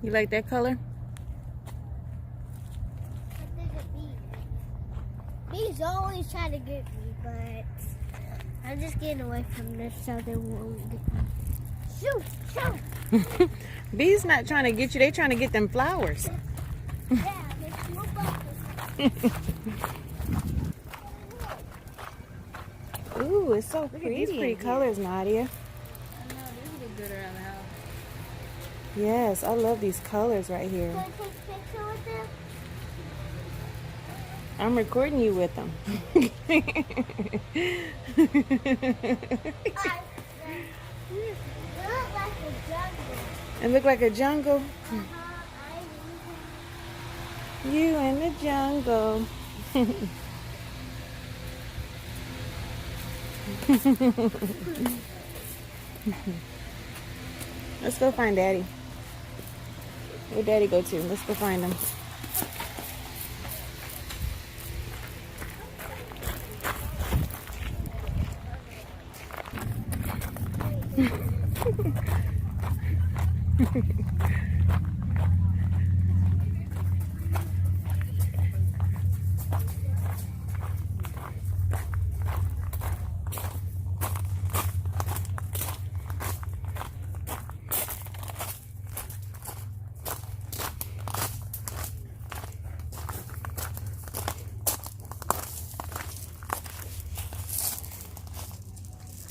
You like that color? But there's a bee. Bees always try to get me, but I'm just getting away from this so they won't get me. Shoot! Shoot! Bees not trying to get you. They trying to get them flowers. Yeah, there's no buses. Ooh, it's so pretty. These pretty colors, Nadia. I know, these look good around the house. Yes, I love these colors right here. Can I take a picture with them? I'm recording you with them. It looks like a jungle. It look like a jungle. You in the jungle. Let's go find Daddy. Where Daddy go to? Let's go find him.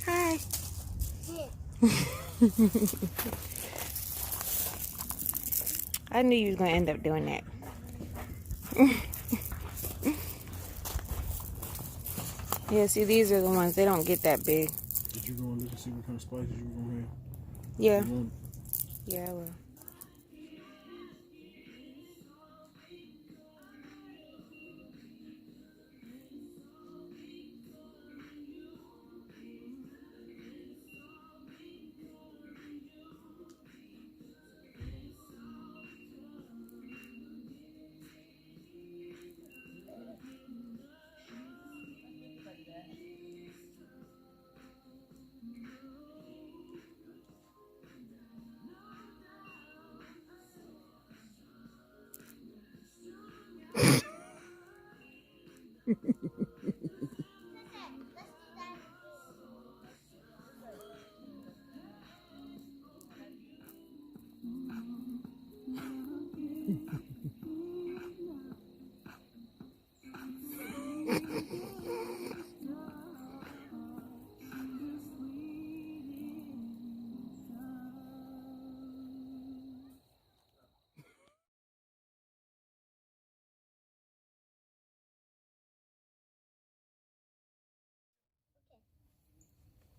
Hi. I knew you was gonna end up doing that. Yeah, see, these are the ones, they don't get that big. Did you go and look and see what kind of spices you were gonna have? Yeah. You want- Yeah, I will.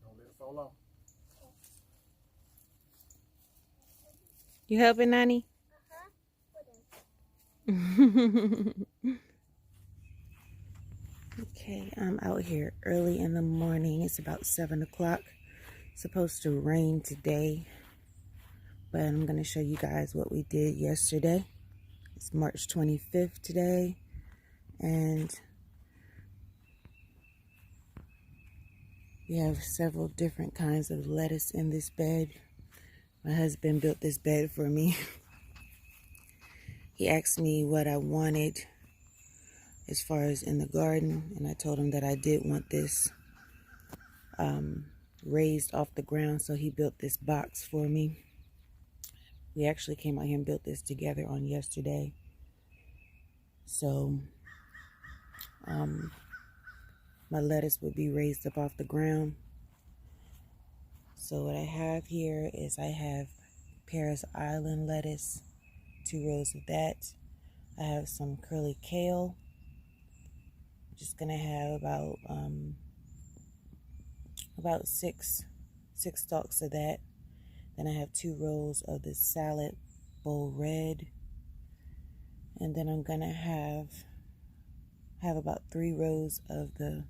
Don't let it fall off. You helping, Nani? Okay, I'm out here early in the morning. It's about 7 o'clock. It's supposed to rain today, but I'm going to show you guys what we did yesterday. It's March 25th today, and we have several different kinds of lettuce in this bed. My husband built this bed for me. He asked me what I wanted as far as in the garden, and I told him that I did want this raised off the ground, so he built this box for me. We actually came out here and built this together on yesterday. So my lettuce would be raised up off the ground. So what I have here is I have Paris Island lettuce, 2 rows of that. I have some curly kale. Just gonna have about six stalks of that. Then I have 2 rows of the salad bowl red, and then I'm gonna have about 3 rows of the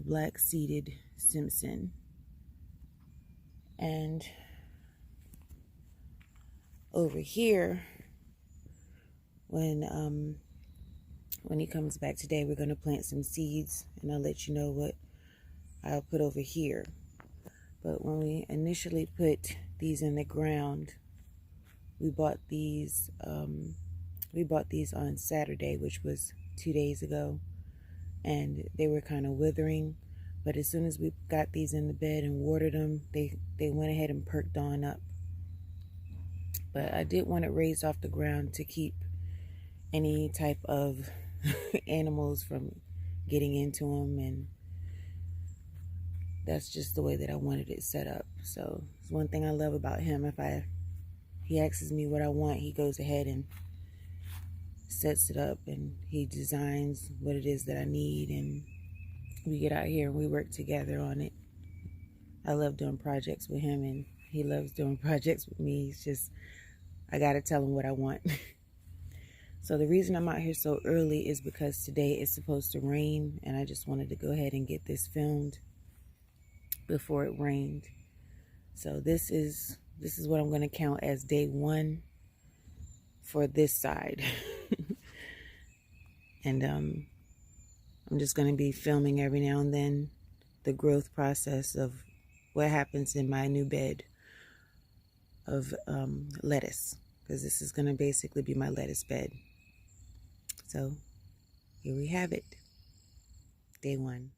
black seeded Simpson. And over here, when he comes back today, we're going to plant some seeds, and I'll let you know what I'll put over here. But when we initially put these in the ground, We bought these on Saturday, which was 2 days ago, and they were kind of withering. But as soon as we got these in the bed and watered them, they went ahead and perked on up. But I did want it raised off the ground to keep any type of animals from getting into them, and that's just the way that I wanted it set up. So it's one thing I love about him. If he asks me what I want, he goes ahead and sets it up, and he designs what it is that I need, and we get out here and we work together on it. I love doing projects with him, and he loves doing projects with me. It's just, I gotta tell him what I want. So the reason I'm out here so early is because today it's supposed to rain, and I just wanted to go ahead and get this filmed before it rained. So this is what I'm going to count as day 1 for this side. And I'm just going to be filming every now and then the growth process of what happens in my new bed of lettuce, because this is going to basically be my lettuce bed. So here we have it, day 1.